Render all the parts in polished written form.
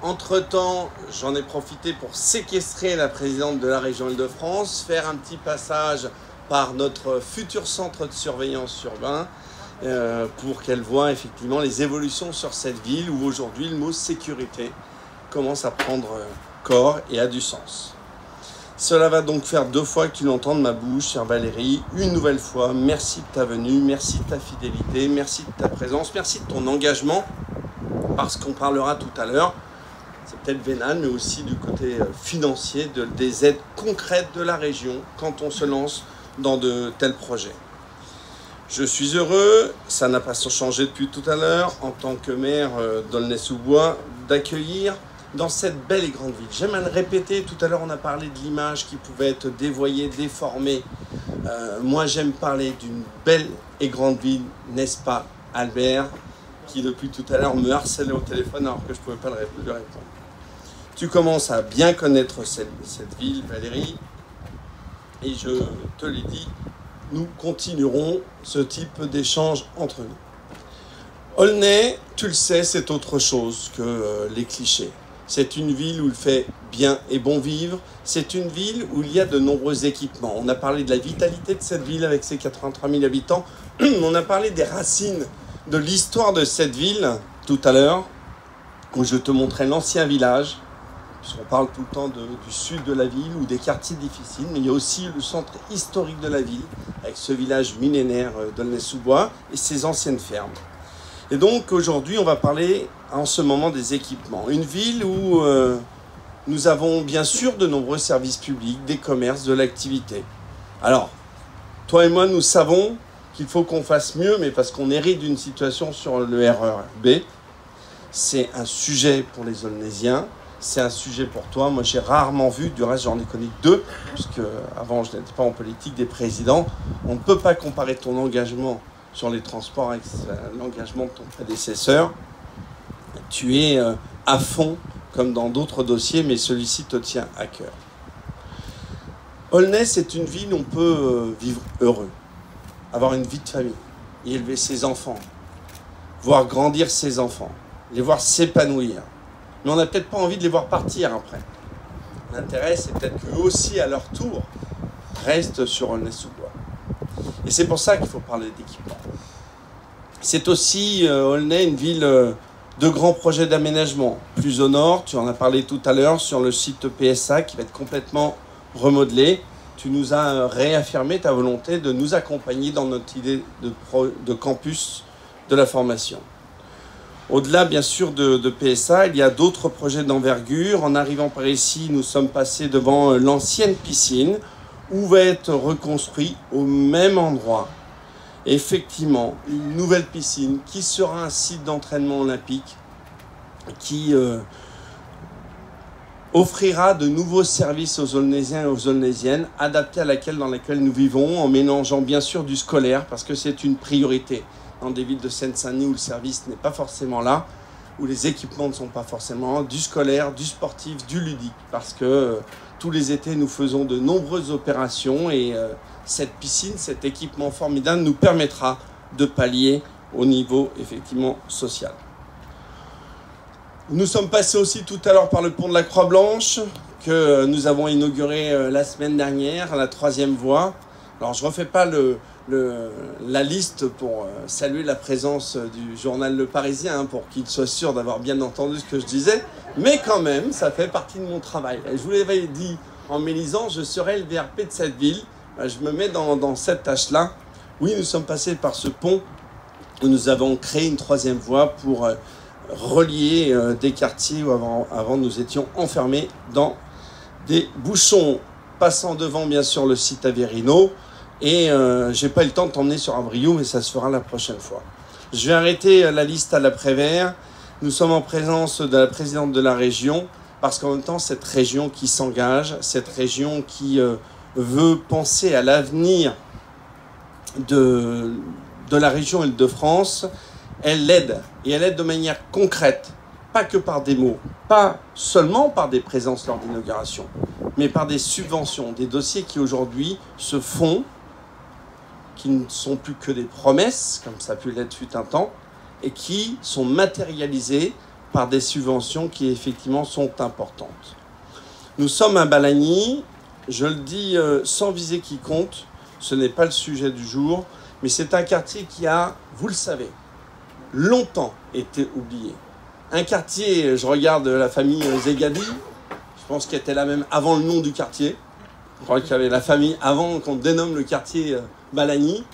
Entre-temps, j'en ai profité pour séquestrer la présidente de la région Île-de-France, faire un petit passage par notre futur centre de surveillance urbain pour qu'elle voie effectivement les évolutions sur cette ville où aujourd'hui le mot sécurité commence à prendre corps et a du sens. Cela va donc faire 2 fois que tu l'entends de ma bouche, chère Valérie. Une nouvelle fois, merci de ta venue, merci de ta fidélité, merci de ta présence, merci de ton engagement, parce qu'on parlera tout à l'heure, c'est peut-être vénal, mais aussi du côté financier, des aides concrètes de la région quand on se lance dans de tels projets. Je suis heureux, ça n'a pas changé depuis tout à l'heure, en tant que maire d'Aulnay-sous-Bois, d'accueillir dans cette belle et grande ville. J'aime à le répéter, tout à l'heure on a parlé de l'image qui pouvait être dévoyée, déformée. Moi j'aime parler d'une belle et grande ville, n'est-ce pas Albert, qui depuis tout à l'heure me harcelait au téléphone alors que je ne pouvais pas lui répondre. Tu commences à bien connaître cette ville, Valérie, et je te l'ai dit, nous continuerons ce type d'échange entre nous. Aulnay, tu le sais, c'est autre chose que les clichés. C'est une ville où il fait bien et bon vivre. C'est une ville où il y a de nombreux équipements. On a parlé de la vitalité de cette ville avec ses 83 000 habitants. On a parlé des racines, de l'histoire de cette ville tout à l'heure, où je te montrais l'ancien village. On parle tout le temps du sud de la ville ou des quartiers difficiles, mais il y a aussi le centre historique de la ville, avec ce village millénaire d'Aulnay-sous-Bois et ses anciennes fermes. Et donc aujourd'hui, on va parler en ce moment des équipements. Une ville où nous avons bien sûr de nombreux services publics, des commerces, de l'activité. Alors, toi et moi, nous savons qu'il faut qu'on fasse mieux, mais parce qu'on hérite d'une situation sur le RER B. C'est un sujet pour les Aulnaysiens. C'est un sujet pour toi. Moi, j'ai rarement vu, du reste, j'en ai connu 2, puisque avant, je n'étais pas en politique, des présidents. On ne peut pas comparer ton engagement sur les transports avec l'engagement de ton prédécesseur. Tu es à fond, comme dans d'autres dossiers, mais celui-ci te tient à cœur. Aulnay, c'est une ville où on peut vivre heureux, avoir une vie de famille, y élever ses enfants, voir grandir ses enfants, les voir s'épanouir. Mais on n'a peut-être pas envie de les voir partir après. L'intérêt, c'est peut-être qu'eux aussi, à leur tour, restent sur Aulnay-sous-Bois. Et c'est pour ça qu'il faut parler d'équipement. C'est aussi, Aulnay, une ville de grands projets d'aménagement. Plus au nord, tu en as parlé tout à l'heure, sur le site PSA, qui va être complètement remodelé. Tu nous as réaffirmé ta volonté de nous accompagner dans notre idée de campus de la formation. Au-delà, bien sûr, de PSA, il y a d'autres projets d'envergure. En arrivant par ici, nous sommes passés devant l'ancienne piscine où va être reconstruit au même endroit, effectivement, une nouvelle piscine qui sera un site d'entraînement olympique qui offrira de nouveaux services aux Aulnaysiens et aux Aulnaysiennes, adaptés dans laquelle nous vivons, en mélangeant bien sûr du scolaire, parce que c'est une priorité dans des villes de Seine-Saint-Denis où le service n'est pas forcément là, où les équipements ne sont pas forcément là, du scolaire, du sportif, du ludique, parce que tous les étés, nous faisons de nombreuses opérations et cette piscine, cet équipement formidable nous permettra de pallier au niveau, effectivement, social. Nous sommes passés aussi tout à l'heure par le pont de la Croix-Blanche, que nous avons inauguré la semaine dernière, la 3e voie. Alors, je ne refais pas la liste pour saluer la présence du journal Le Parisien, pour qu'il soit sûr d'avoir bien entendu ce que je disais. Mais quand même, ça fait partie de mon travail. Et je vous l'avais dit en m'élisant, je serai le VRP de cette ville. Je me mets dans cette tâche-là. Oui, nous sommes passés par ce pont où nous avons créé une 3e voie pour relier des quartiers où avant nous étions enfermés dans des bouchons, passant devant bien sûr le site Averino. Et j'ai pas eu le temps de t'emmener sur Abriou, mais ça se fera la prochaine fois. Je vais arrêter la liste à l'après-vert. Nous sommes en présence de la présidente de la région, parce qu'en même temps, cette région qui s'engage, cette région qui veut penser à l'avenir de la région Île-de-France, elle l'aide. Et elle aide de manière concrète, pas que par des mots, pas seulement par des présences lors d'inauguration, mais par des subventions, des dossiers qui aujourd'hui se font, qui ne sont plus que des promesses, comme ça a pu l'être fut un temps, et qui sont matérialisés par des subventions qui effectivement sont importantes. Nous sommes à Balagny, je le dis sans viser quiconque, ce n'est pas le sujet du jour, mais c'est un quartier qui a, vous le savez, longtemps été oublié. Un quartier, je regarde la famille Zegadi, je pense qu'elle était là même avant le nom du quartier. Je crois qu'il y avait la famille avant qu'on dénomme le quartier Balagny.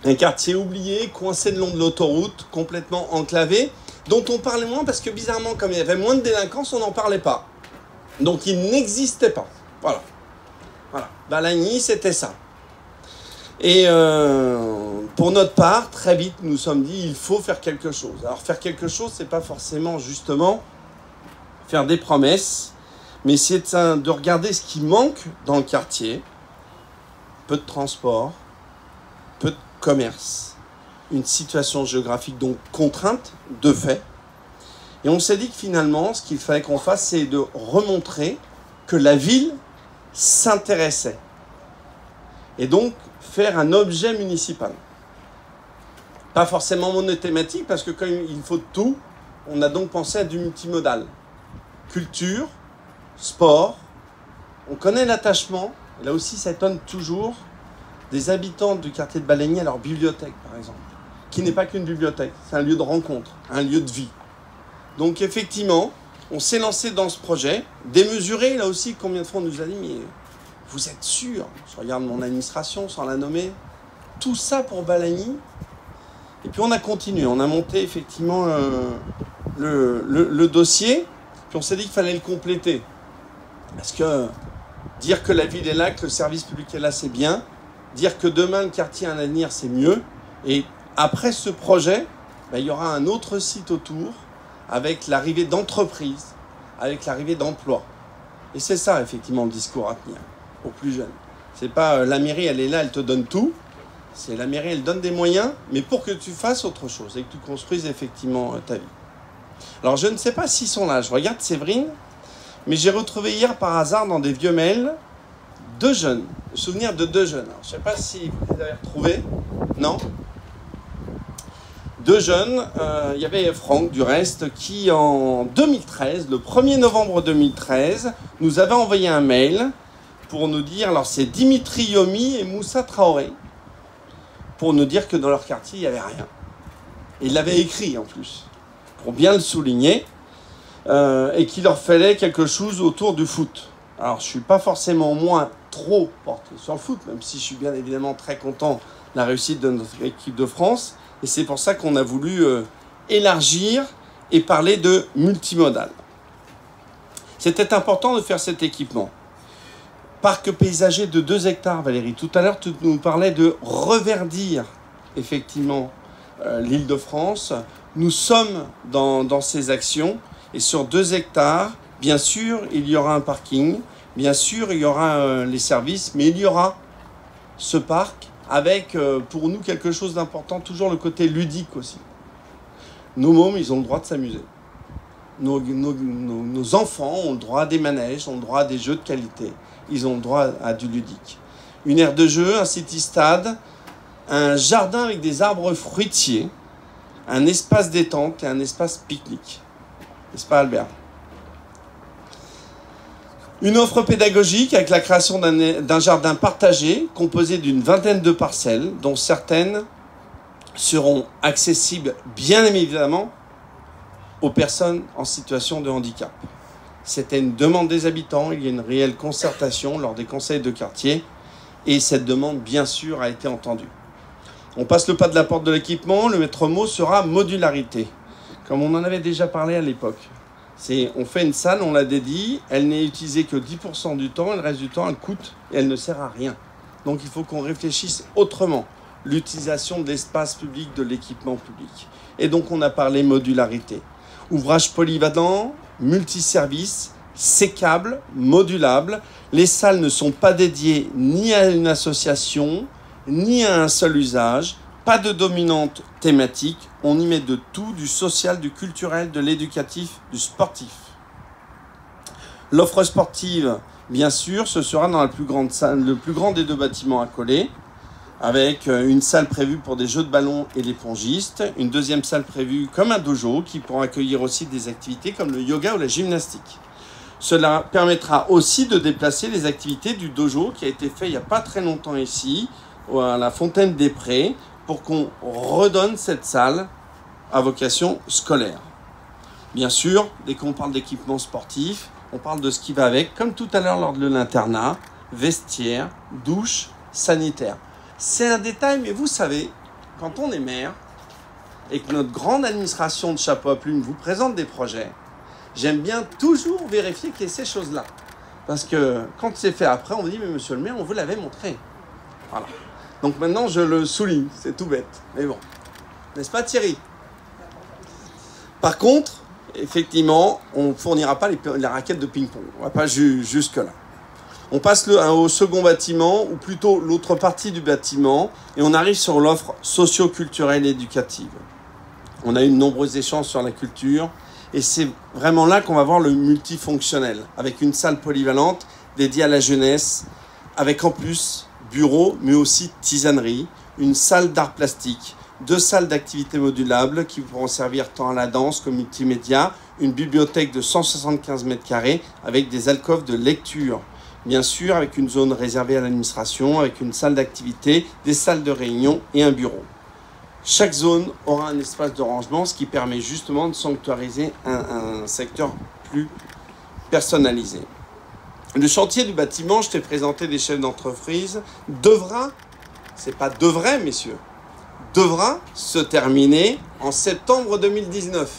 Un quartier oublié, coincé le long de l'autoroute, complètement enclavé, dont on parlait moins parce que bizarrement, comme il y avait moins de délinquance, on n'en parlait pas. Donc il n'existait pas. Voilà. Balagny, c'était ça. Et pour notre part, très vite, nous nous sommes dit, il faut faire quelque chose. Alors faire quelque chose, c'est pas forcément justement faire des promesses, mais c'est de regarder ce qui manque dans le quartier. Peu de transport, peu de commerce, une situation géographique donc contrainte, de fait. Et on s'est dit que finalement, ce qu'il fallait qu'on fasse, c'est de remontrer que la ville s'intéressait. Et donc, faire un objet municipal. Pas forcément monothématique, parce que comme il faut tout, on a donc pensé à du multimodal. Culture, sport, on connaît l'attachement, et là aussi ça étonne toujours, des habitants du quartier de Balagny à leur bibliothèque, par exemple, qui n'est pas qu'une bibliothèque, c'est un lieu de rencontre, un lieu de vie. Donc effectivement, on s'est lancé dans ce projet, démesuré, là aussi, combien de fois on nous a dit, mais vous êtes sûr? Je regarde mon administration, sans la nommer, tout ça pour Balagny. Et puis on a continué, on a monté effectivement le dossier, puis on s'est dit qu'il fallait le compléter. Parce que dire que la ville est là, que le service public est là, c'est bien. Dire que demain le quartier a un avenir, c'est mieux. Et après ce projet, il y aura un autre site autour, avec l'arrivée d'entreprises, avec l'arrivée d'emplois. Et c'est ça, effectivement, le discours à tenir aux plus jeunes. C'est pas la mairie, elle est là, elle te donne tout. C'est la mairie, elle donne des moyens, mais pour que tu fasses autre chose et que tu construises effectivement ta vie. Alors, je ne sais pas s'ils sont là. Je regarde Séverine, mais j'ai retrouvé hier par hasard dans des vieux mails deux jeunes, le souvenir de deux jeunes. Alors, je ne sais pas si vous les avez retrouvés. Non ? Deux jeunes, il y avait Franck du reste qui en 2013, le 1er novembre 2013, nous avait envoyé un mail pour nous dire, alors c'est Dimitri Yomi et Moussa Traoré, pour nous dire que dans leur quartier il n'y avait rien. Et il l'avait écrit en plus, pour bien le souligner, et qu'il leur fallait quelque chose autour du foot. Alors je ne suis pas forcément moins trop porté sur le foot, même si je suis bien évidemment très content de la réussite de notre équipe de France. Et c'est pour ça qu'on a voulu élargir et parler de multimodal. C'était important de faire cet équipement. Parc paysager de 2 hectares, Valérie. Tout à l'heure, tu nous parlais de reverdir, effectivement, l'Île-de-France. Nous sommes dans ces actions. Et sur 2 hectares, bien sûr, il y aura un parking. Bien sûr, il y aura les services. Mais il y aura ce parc avec, pour nous, quelque chose d'important, toujours le côté ludique aussi. Nos mômes, ils ont le droit de s'amuser. Nos enfants ont le droit à des manèges, ont le droit à des jeux de qualité. Ils ont le droit à du ludique. Une aire de jeu, un city-stade, un jardin avec des arbres fruitiers, un espace détente et un espace pique-nique. N'est-ce pas, Albert ? Une offre pédagogique avec la création d'un jardin partagé composé d'une vingtaine de parcelles, dont certaines seront accessibles, bien évidemment, aux personnes en situation de handicap. C'était une demande des habitants, il y a une réelle concertation lors des conseils de quartier, et cette demande, bien sûr, a été entendue. On passe le pas de la porte de l'équipement, le maître mot sera modularité, comme on en avait déjà parlé à l'époque. On fait une salle, on la dédie, elle n'est utilisée que 10% du temps, et le reste du temps, elle coûte et elle ne sert à rien. Donc il faut qu'on réfléchisse autrement, l'utilisation de l'espace public, de l'équipement public. Et donc on a parlé modularité. Ouvrage polyvalent, multiservice, sécable, modulable. Les salles ne sont pas dédiées ni à une association, ni à un seul usage. Pas de dominante thématique, on y met de tout, du social, du culturel, de l'éducatif, du sportif. L'offre sportive, bien sûr, ce sera dans la plus grande salle, le plus grand des 2 bâtiments accolés, avec une salle prévue pour des jeux de ballon et des pongistes, une deuxième salle prévue comme un dojo qui pourra accueillir aussi des activités comme le yoga ou la gymnastique. Cela permettra aussi de déplacer les activités du dojo qui a été fait il n'y a pas très longtemps ici, à la Fontaine des Prés, pour qu'on redonne cette salle à vocation scolaire. Bien sûr, dès qu'on parle d'équipement sportif, on parle de ce qui va avec, comme tout à l'heure lors de l'internat, vestiaire, douche, sanitaire. C'est un détail, mais vous savez, quand on est maire et que notre grande administration de chapeau à plumes vous présente des projets, j'aime bien toujours vérifier qu'il y ait ces choses-là. Parce que quand c'est fait après, on me dit « Mais monsieur le maire, on vous l'avait montré. » Voilà. Donc maintenant, je le souligne, c'est tout bête. Mais bon, n'est-ce pas Thierry? Par contre, effectivement, on ne fournira pas les raquettes de ping-pong. On ne va pas jusque-là. On passe au second bâtiment, ou plutôt l'autre partie du bâtiment, et on arrive sur l'offre socio-culturelle et éducative. On a eu de nombreux échanges sur la culture, et c'est vraiment là qu'on va voir le multifonctionnel, avec une salle polyvalente dédiée à la jeunesse, avec en plus bureau, mais aussi tisanerie, une salle d'art plastique, 2 salles d'activités modulables qui pourront servir tant à la danse que multimédia, une bibliothèque de 175 m² avec des alcôves de lecture. Bien sûr, avec une zone réservée à l'administration, avec une salle d'activité, des salles de réunion et un bureau. Chaque zone aura un espace de rangement, ce qui permet justement de sanctuariser un secteur plus personnalisé. Le chantier du bâtiment, je t'ai présenté des chefs d'entreprise, devra, c'est pas devrait messieurs, devra se terminer en septembre 2019.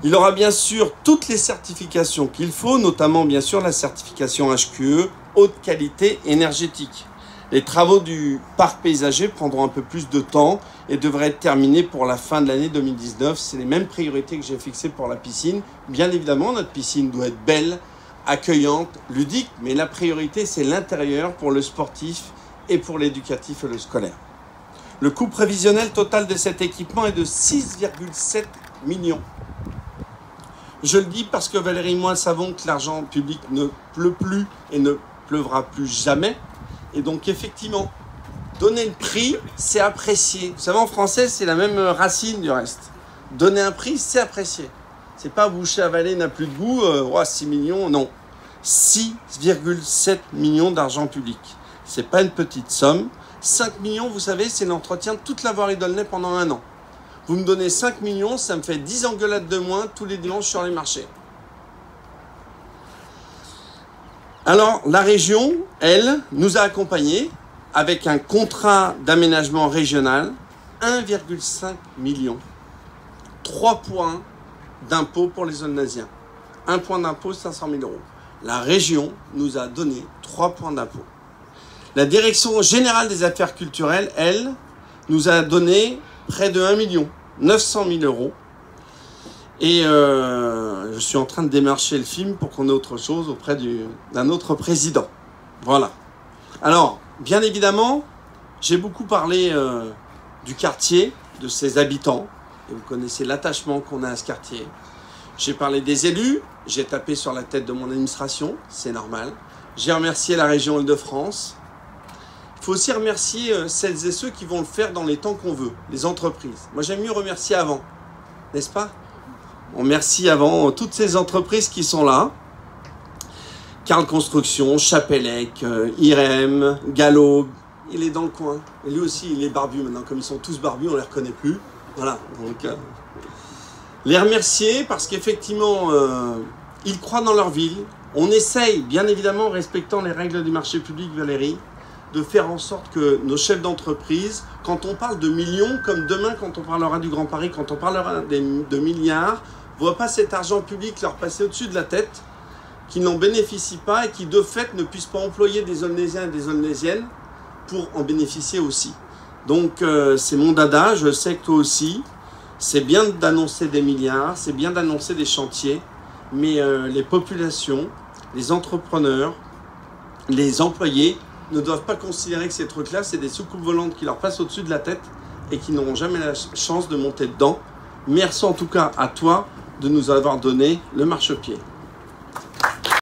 Il aura bien sûr toutes les certifications qu'il faut, notamment bien sûr la certification HQE, haute qualité énergétique. Les travaux du parc paysager prendront un peu plus de temps et devraient être terminés pour la fin de l'année 2019. C'est les mêmes priorités que j'ai fixées pour la piscine. Bien évidemment, notre piscine doit être belle, accueillante, ludique, mais la priorité c'est l'intérieur pour le sportif et pour l'éducatif et le scolaire. Le coût prévisionnel total de cet équipement est de 6,7 millions. Je le dis parce que Valérie et moi savons que l'argent public ne pleut plus et ne pleuvra plus jamais. Et donc effectivement, donner le prix, c'est apprécier. Vous savez, en français, c'est la même racine du reste. Donner un prix, c'est apprécier. C'est pas boucher avaler n'a plus de goût, 6 millions, non. 6,7 millions d'argent public. C'est pas une petite somme. 5 millions, vous savez, c'est l'entretien de toute la voirie d'Aulnay pendant 1 an. Vous me donnez 5 millions, ça me fait 10 engueulades de moins tous les dimanches sur les marchés. Alors, la région, elle, nous a accompagnés avec un contrat d'aménagement régional, 1,5 million. 3 points d'impôt pour les Aulnaysiens. 1 point d'impôt, 500 000 euros. La région nous a donné 3 points d'impôt. La Direction générale des affaires culturelles, elle, nous a donné près de 1 million, 900 000 euros. Et je suis en train de démarcher le film pour qu'on ait autre chose auprès d'un autre président. Voilà. Alors, bien évidemment, j'ai beaucoup parlé du quartier, de ses habitants. Et vous connaissez l'attachement qu'on a à ce quartier. J'ai parlé des élus. J'ai tapé sur la tête de mon administration. C'est normal. J'ai remercié la région Île-de-France. Il faut aussi remercier celles et ceux qui vont le faire dans les temps qu'on veut, les entreprises. Moi, j'aime mieux remercier avant, n'est-ce pas? On remercie avant toutes ces entreprises qui sont là. Carl Construction, Chapelec, IREM, Gallo, il est dans le coin. Et lui aussi, il est barbu maintenant. Comme ils sont tous barbus, on ne les reconnaît plus. Voilà. Donc, les remercier parce qu'effectivement, ils croient dans leur ville. On essaye, bien évidemment, en respectant les règles du marché public, Valérie, de faire en sorte que nos chefs d'entreprise, quand on parle de millions, comme demain quand on parlera du Grand Paris, quand on parlera de milliards, ne voient pas cet argent public leur passer au-dessus de la tête, qu'ils n'en bénéficient pas et qui de fait ne puissent pas employer des Aulnaysiens et des Aulnaysiennes pour en bénéficier aussi. Donc c'est mon dada, je sais que toi aussi, c'est bien d'annoncer des milliards, c'est bien d'annoncer des chantiers, mais les populations, les entrepreneurs, les employés ne doivent pas considérer que ces trucs-là, c'est des soucoupes volantes qui leur passent au-dessus de la tête et qui n'auront jamais la chance de monter dedans. Merci en tout cas à toi de nous avoir donné le marchepied.